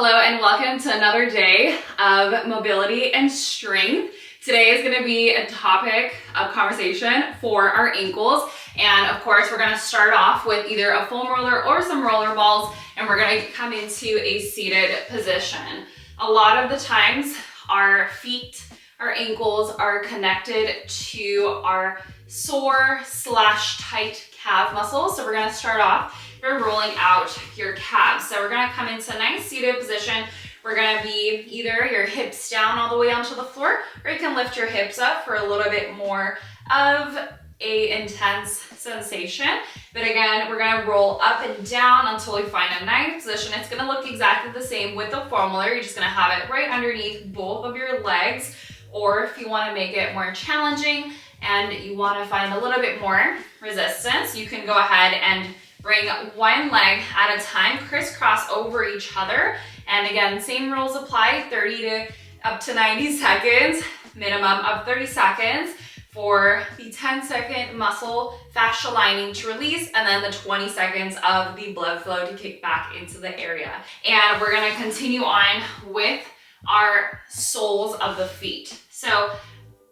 Hello and welcome to another day of mobility and strength. Today is going to be a topic of conversation for our ankles, and of course we're going to start off with either a foam roller or some roller balls, and we're going to come into a seated position. A lot of the times our feet, our ankles are connected to our sore / tight calf muscles, so we're going to start off by rolling out your calves. So we're going to come into a nice seated position. We're going to be either your hips down all the way onto the floor, or you can lift your hips up for a little bit more of a intense sensation. But again, we're going to roll up and down until we find a nice position. It's going to look exactly the same with the foam roller. You're just going to have it right underneath both of your legs. Or if you want to make it more challenging and you want to find a little bit more resistance, you can go ahead and bring one leg at a time, crisscross over each other. And again, same rules apply, 30 to up to 90 seconds, minimum of 30 seconds for the 10-second muscle fascia lining to release, and then the 20 seconds of the blood flow to kick back into the area. And we're gonna continue on with our soles of the feet. So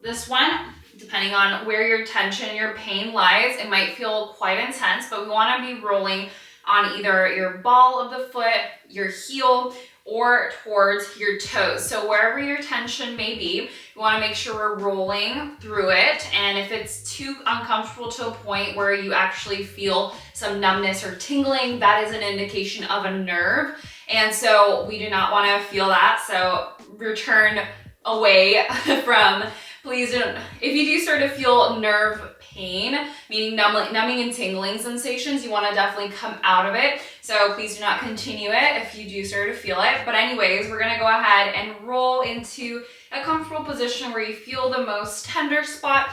this one, depending on where your tension, your pain lies, it might feel quite intense, but we want to be rolling on either your ball of the foot, your heel, or towards your toes. So wherever your tension may be, we want to make sure we're rolling through it. And if it's too uncomfortable to a point where you actually feel some numbness or tingling, that is an indication of a nerve. And so we do not want to feel that. So return away from. Please don't, if you do start to feel nerve pain, meaning numbing and tingling sensations, you want to definitely come out of it. So please do not continue it if you do start to feel it. But anyways, we're going to go ahead and roll into a comfortable position where you feel the most tender spot.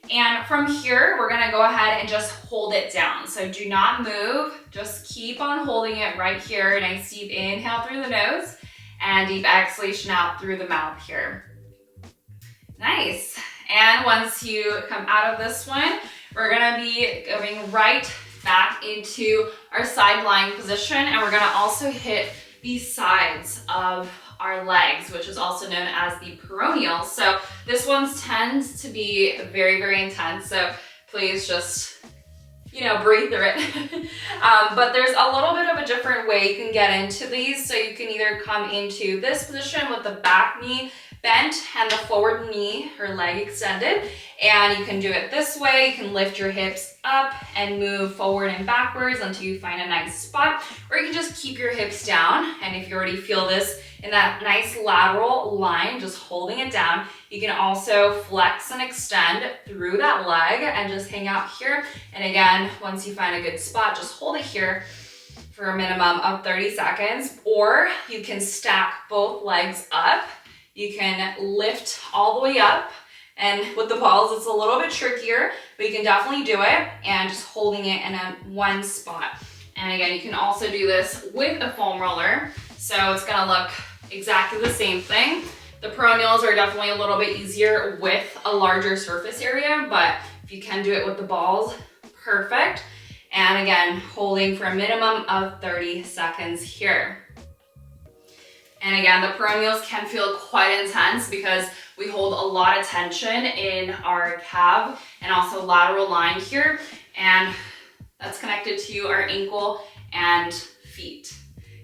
And from here, we're going to go ahead and just hold it down. So do not move. Just keep on holding it right here. Nice deep inhale through the nose and deep exhalation out through the mouth here. Nice. And once you come out of this one, we're gonna be going right back into our side lying position, and we're gonna also hit the sides of our legs, which is also known as the peroneal. So this one tends to be very, very intense. So please just, breathe through it. But there's a little bit of a different way you can get into these. So you can either come into this position with the back knee bent and the forward knee or leg extended, and you can do it this way. You can lift your hips up and move forward and backwards until you find a nice spot, or you can just keep your hips down. And if you already feel this in that nice lateral line, just holding it down, you can also flex and extend through that leg and just hang out here. And again, once you find a good spot, just hold it here for a minimum of 30 seconds, or you can stack both legs up. You can lift all the way up, and with the balls it's a little bit trickier, but you can definitely do it, and just holding it in one spot. And again, you can also do this with a foam roller, so it's gonna look exactly the same thing. The peroneals are definitely a little bit easier with a larger surface area, but if you can do it with the balls, perfect. And again, holding for a minimum of 30 seconds here. And again, the peroneals can feel quite intense because we hold a lot of tension in our calf and also lateral line here. And that's connected to our ankle and feet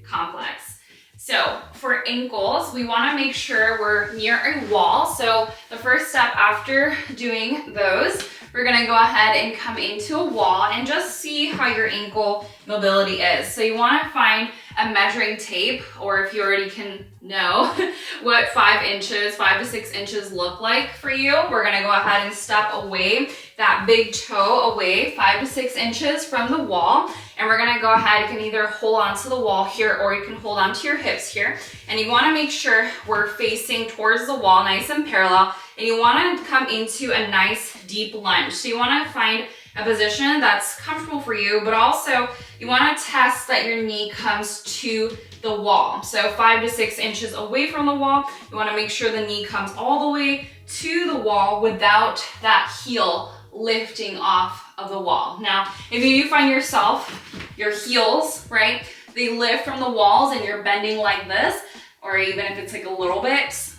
complex. So for ankles, we want to make sure we're near a wall. So the first step after doing those, we're going to go ahead and come into a wall and just see how your ankle mobility is. So you want to find a measuring tape, or if you already can know what 5 to 6 inches look like for you, we're going to go ahead and step away, that big toe away 5 to 6 inches from the wall. And we're going to go ahead, you can either hold onto the wall here, or you can hold onto your hips here. And you want to make sure we're facing towards the wall, nice and parallel. And you want to come into a nice deep lunge. So you want to find a position that's comfortable for you, but also you want to test that your knee comes to the wall. So 5 to 6 inches away from the wall, you want to make sure the knee comes all the way to the wall without that heel lifting off of the wall. Now, if you do find yourself, your heels, right, they lift from the walls and you're bending like this, or even if it's like a little bit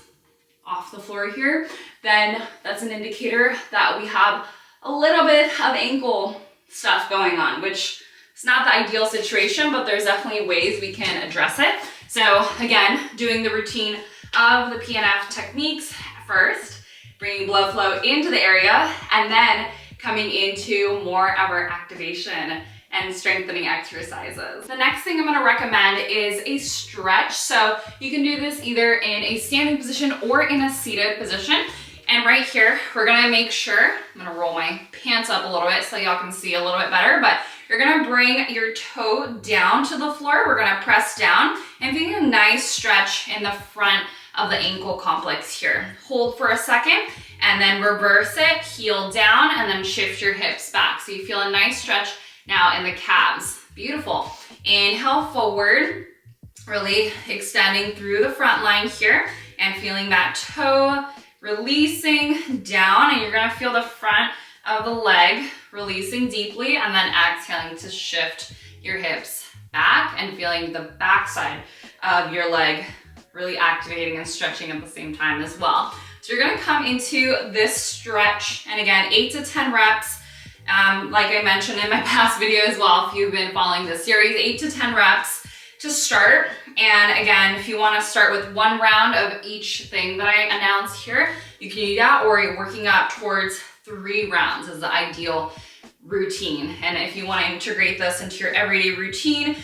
off the floor here, then that's an indicator that we have a little bit of ankle stuff going on, which is not the ideal situation, but there's definitely ways we can address it. So again, doing the routine of the PNF techniques first, bringing blood flow into the area, and then coming into more of our activation and strengthening exercises. The next thing I'm gonna recommend is a stretch. So you can do this either in a standing position or in a seated position. And right here, we're gonna make sure, I'm gonna roll my pants up a little bit so y'all can see a little bit better, but you're gonna bring your toe down to the floor. We're gonna press down and feeling a nice stretch in the front of the ankle complex here. Hold for a second and then reverse it, heel down, and then shift your hips back. So you feel a nice stretch now in the calves. Beautiful. Inhale forward, really extending through the front line here and feeling that toe releasing down, and you're gonna feel the front of the leg releasing deeply, and then exhaling to shift your hips back and feeling the back side of your leg really activating and stretching at the same time as well. So you're gonna come into this stretch, and again, 8 to 10 reps. Like I mentioned in my past video as well, if you've been following this series, 8 to 10 reps to start. And again, if you want to start with one round of each thing that I announced here, you can do that, or you're working up towards 3 rounds is the ideal routine. And if you want to integrate this into your everyday routine,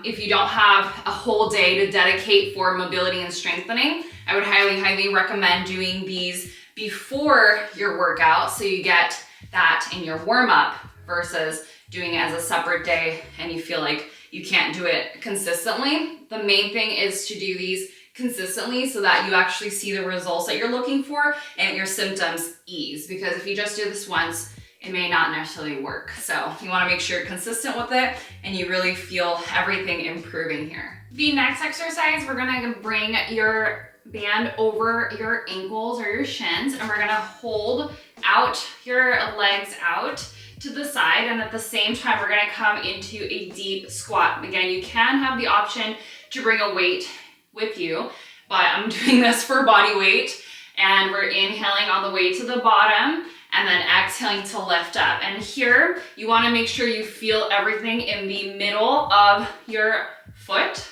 if you don't have a whole day to dedicate for mobility and strengthening, I would highly recommend doing these before your workout so you get that in your warm-up versus doing it as a separate day and you feel like you can't do it consistently. The main thing is to do these consistently so that you actually see the results that you're looking for and your symptoms ease, because if you just do this once, it may not necessarily work. So you want to make sure you're consistent with it and you really feel everything improving here. The next exercise, we're going to bring your band over your ankles or your shins, and we're going to hold out your legs out to the side, and at the same time we're going to come into a deep squat. Again, you can have the option to bring a weight with you, but I'm doing this for body weight, and we're inhaling on the way to the bottom and then exhaling to lift up. And here you want to make sure you feel everything in the middle of your foot,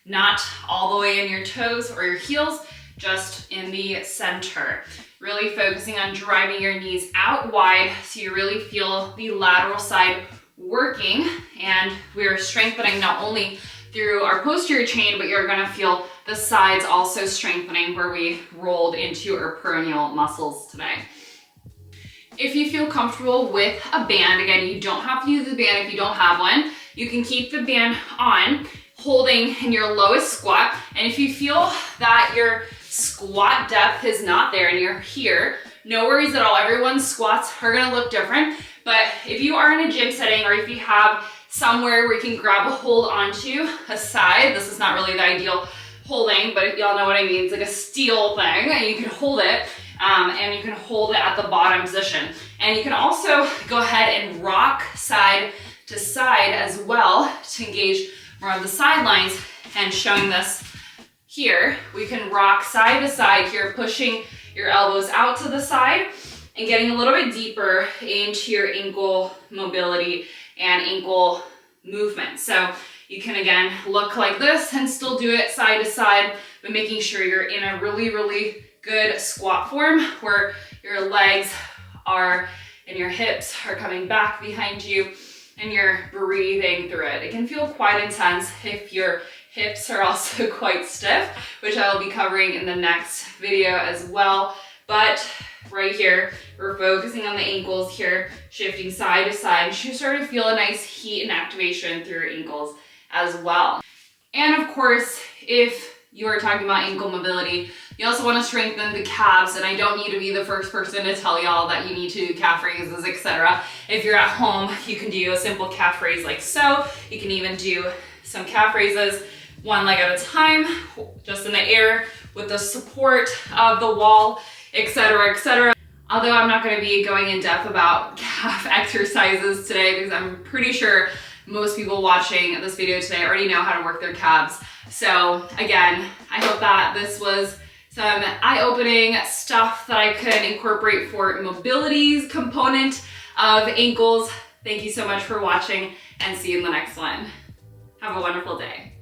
not all the way in your toes or your heels, just in the center. Really focusing on driving your knees out wide so you really feel the lateral side working, and we're strengthening not only through our posterior chain, but you're gonna feel the sides also strengthening where we rolled into our peroneal muscles today. If you feel comfortable with a band, again, you don't have to use the band if you don't have one. You can keep the band on, holding in your lowest squat, and if you feel that your squat depth is not there and you're here, no worries at all. Everyone's squats are gonna look different, but if you are in a gym setting or if you have somewhere where you can grab a hold onto a side, this is not really the ideal holding, but y'all know what I mean, it's like a steel thing, and you can hold it, and you can hold it at the bottom position. And you can also go ahead and rock side to side as well to engage more of the sidelines, and showing this here, we can rock side to side here, pushing your elbows out to the side and getting a little bit deeper into your ankle mobility and ankle movement. So you can again look like this and still do it side to side, but making sure you're in a really good squat form where your legs are and your hips are coming back behind you and you're breathing through it. It can feel quite intense if your hips are also quite stiff, which I will be covering in the next video as well. But right here, we're focusing on the ankles here, shifting side to side. You start to feel a nice heat and activation through your ankles as well. And of course, if you are talking about ankle mobility, you also want to strengthen the calves, and I don't need to be the first person to tell y'all that you need to do calf raises, etc. If you're at home, you can do a simple calf raise like so. You can even do some calf raises one leg at a time, just in the air with the support of the wall, etc., etc. Although I'm not going to be going in depth about calf exercises today because I'm pretty sure most people watching this video today already know how to work their calves. So again, I hope that this was some eye-opening stuff that I could incorporate for mobility's component of ankles. Thank you so much for watching, and see you in the next one. Have a wonderful day.